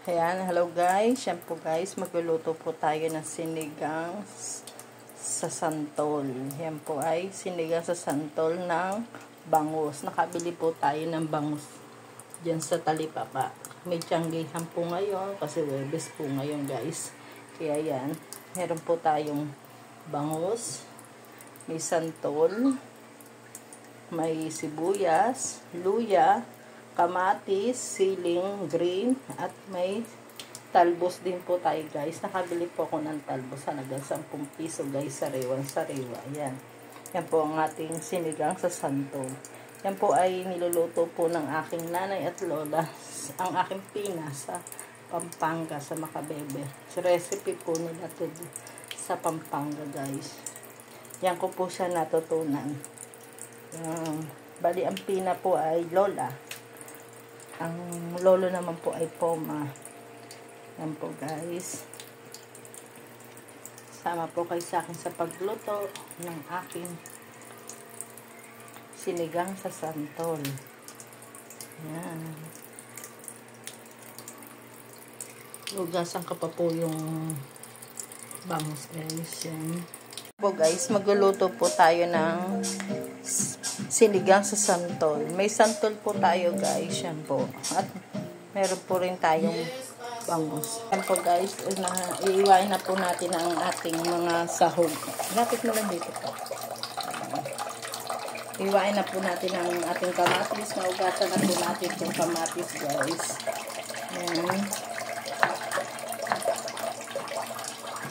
Ayan, hello guys. Yan po guys, magluluto po tayo ng sinigang sa santol. Yan po ay sinigang sa santol ng bangus. Nakabili po tayo ng bangus dyan sa Talipapa. May tiyanggihan po ngayon kasi Webes po ngayon guys. Kaya yan, meron po tayong bangus, may santol, may sibuyas, luya, kamatis, siling, green, at may talbos din po tayo guys. Nakabili po ako ng talbos. Halagang 10 piso guys, sariwang sariwa. Yan. Yan po ang ating sinigang sa santol. Yan po ay niluluto po ng aking nanay at lola. Ang aking pina sa Pampanga, sa Macabebe. So, recipe po nila to sa Pampanga guys. Yan ko po siya natutunan. Bali ang pina po ay lola. Ang lolo naman po ay poma. Yan po guys. Sama po kayo sa akin sa pagluto ng aking sinigang sa santol. Yan. Lugasan ka pa po yung bangus guys. Yan. Po guys, magluluto po tayo ng sinigang sa santol. May santol po tayo guys. Yan po. At meron po rin tayong bangus. Yan po guys. Iiwain na po natin ang ating mga sahog. Lapit mo lang dito po. Iiwain na po natin ang ating kamatis. Naugatan na po natin itong kamatis guys. Yan.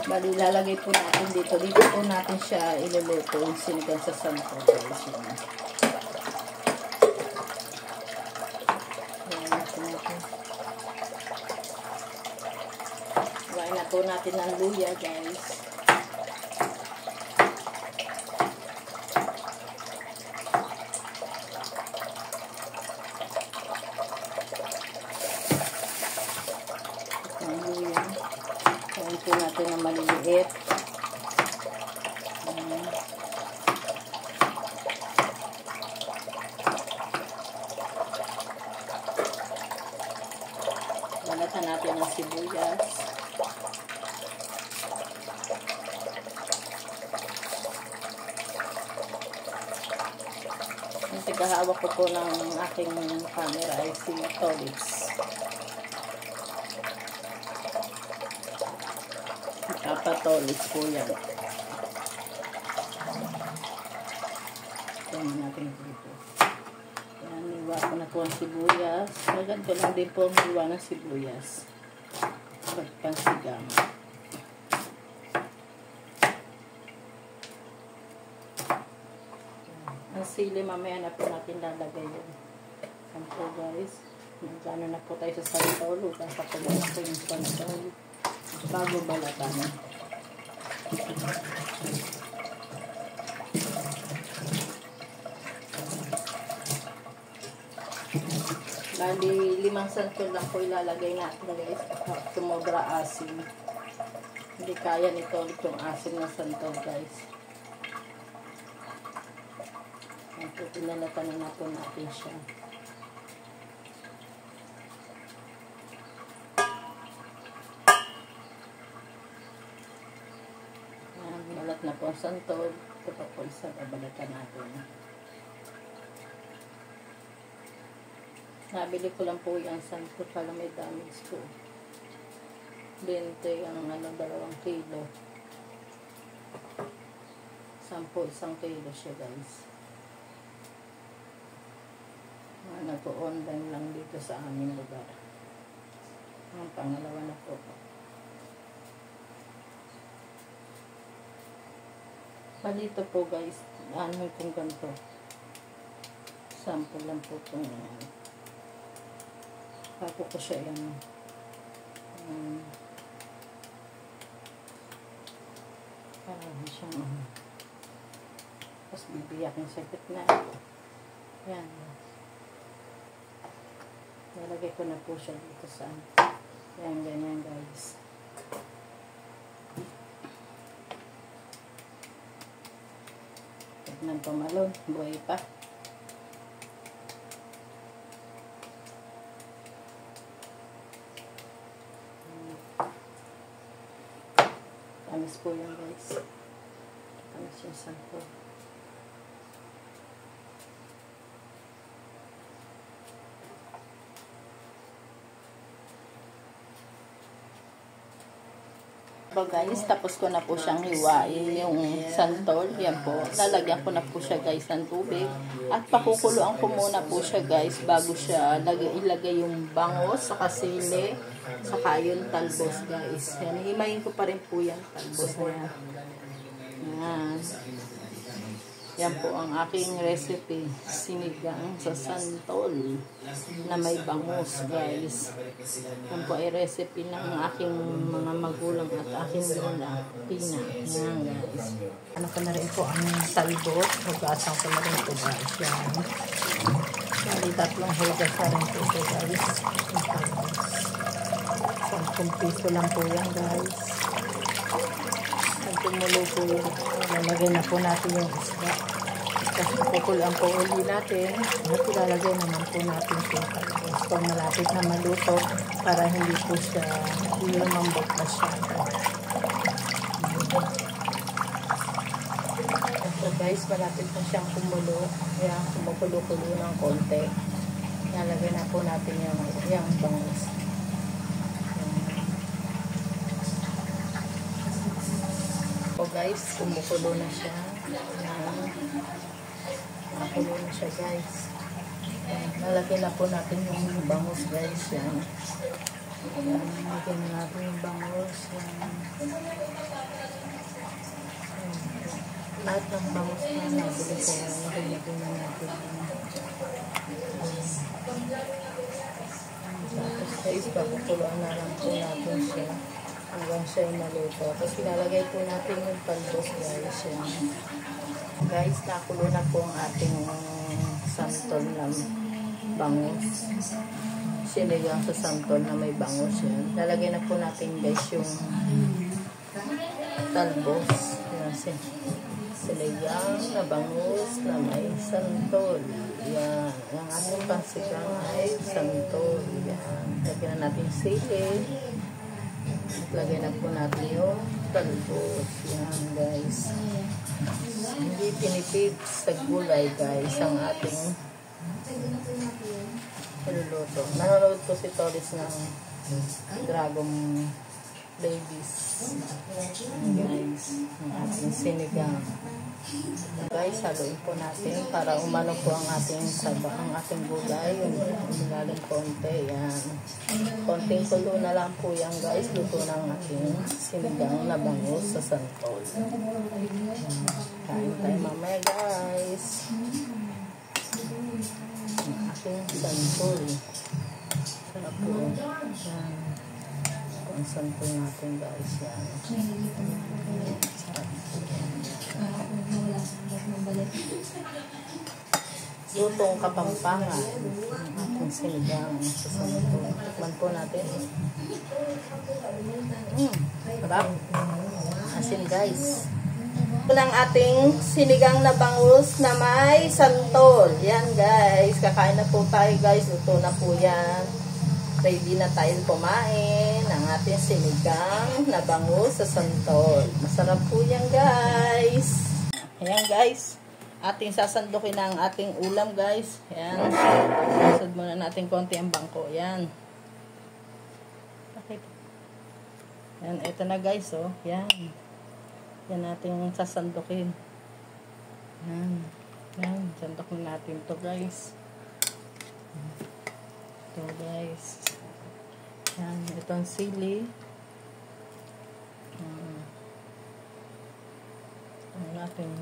Bali, lalagay po natin dito. Dito po natin siya iluluto yung sinigang sa santol guys. Iwain na po natin ang luya guys. Ang luya. Iwain po natin ang maliliit. Balatan natin ang sibuyas. Ang tagahawak ko po ng aking camera ay si Tolix. Kapatolix po yan. Tingnan natin dito. Yan, iwa ko na po ang sibuyas. Maganda lang din po ang iwa ng sibuyas. Pagpansigang. Ang sili, mamaya na po natin lalagay yun. Yan po guys. Magkano na po tayo sa santol. Kapakulo na po yung santol. Bago balatan. Bali, 5 santol lang po ilalagay natin guys. Sumobra asin. Hindi kaya nito itong asin na santol guys. Ito, pinalatan na po natin siya. Balat na po ang santol. Ito pa po isa, babalatan natin. Nabili ko lang po yung santol pala may damage po. 20 ang 2 kilo. 10, 1 kilo siya guys. Po online lang dito sa aming lugar. Ang pangalawa na po. Palito po guys, ano itong ganito. Sample lang po itong papo ko siya yan. Parang siyang tapos bibiyak ng sakit na. Yan. Nalagay ko na po siya dito sa yan, ganyan guys. Tignan pa malon, buhay pa. Matamis po yan guys. Matamis yung santol. So guys, tapos ko na po siyang hiwain yung santol. Yan po. Lalagyan ko na po siya guys ng tubig. At pakukuluan ko muna po siya guys bago siya ilagay yung bangos, saka sili, saka yung talbos guys. Yan. Himayin ko pa rin po yan. Talbos na yan. Yan. Yan po ang aking recipe. Sinigang sa santol na may bangus guys. Yan po ay recipe ng aking mga magulang at aking lola. Pina. Yan guys. Ano ko na rin po ang talbos. Hugasan ko na rin po guys. Yan. May tatlong hugas na rin po ito guys. 10 piso lang po yan guys. Pag tumulo po yun, lalagay na po natin yung isda. Tapos pukulaan po uli natin. At ilalagay naman po natin yung talbos. Pag malapit na maluto, para hindi po siya lumambot na siya. So guys, malapit na siyang kumulo. Kaya kumukulo-kulo ng konti. Ilalagay na po natin yung bangus. So guys, kumukulo na siya. Kumukulo na siya guys. Lalagyan na po natin yung bangus guys. Yan. Lalagyan na natin yung bangus. Yan. Lahat ng bangus na nabili ko. Lalagyan na natin. Tapos guys, pakukuloan na lang po natin siya. Hanggang siya yung maluto. Tapos ilalagay po natin yung talbos guys. Yan. Guys, nakulo na po ang ating santol na bangus. Sinigang sa santol na may bangus yan. Lalagay na po natin guys yung talbos. Yan, sinigang na bangus na may santol. Yan. Ang ating pansigang ay santol. Yan. Lagyan na natin sili. Lagyan na po natin yung talbos. Yan guys. Hindi pinipid sa gulay guys ang ating niluluto. Nanonood po si Toris ng Dragon Babies. Guys, ang ating sinigang. Guys, haluin po natin para umano po ang ating gulay. Umilalim konti. Yan. Konting kulo na lang po yan guys. Luto ng ating sinigang na bangus sa santol. Kain tayo mamaya guys. Ang ating santol. Sarap po. Yan. Ang santol natin guys. Yan. Sarap. Lutong Kapampangan ang ating sinigang sa santol. Tikman po natin. Sarap. Asin guys. Ito ng ating sinigang na bangus na may santol. Yan guys. Kakain na po tayo guys. Luto na po yan. Ready na tayong kumain ng ating sinigang na bangus sa santol. Masarap po yan guys. Ayan guys. Ating sasandukin na ang ating ulam guys. Ayan. Susod muna natin konti ang bangko. Ayan. Okay. Ayan. Ito na guys. Oh. Ayan. Yan natin sasandukin. Ayan. Ayan. Sandukin natin to guys. Ito guys. Ayan. Ito ang sili. Ang ating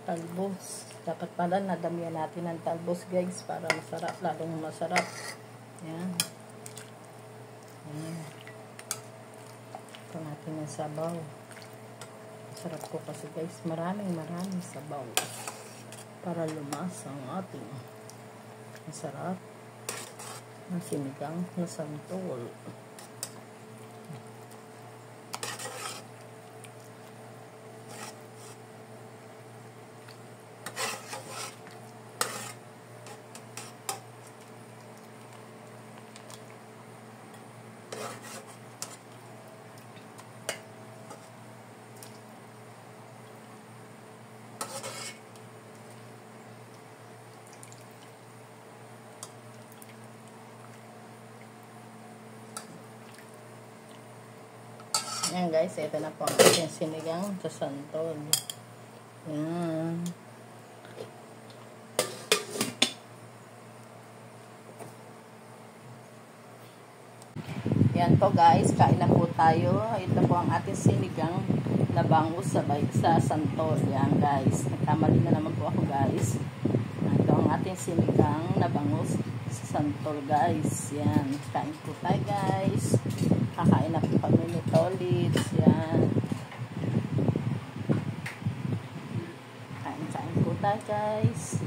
talbos. Dapat pala nadamihan natin ang talbos guys para masarap. Lalong masarap. Ayan. Ayan. Ito natin ang sabaw. Masarap po kasi guys. Maraming sabaw. Para lumasa ang ating masarap na sinigang na santol. Ayan guys, ito na po ang ating sinigang sa santol. Ayan. Yan po guys, kain na po tayo. Ito po ang ating sinigang na bangus sa santol. Yan guys, nagkamali na naman po ako guys. Ito ang ating sinigang na bangus sa santol guys. Yan, kain po tayo guys. Kakain na po kami ni Tolit. Yan. Kain po tayo guys.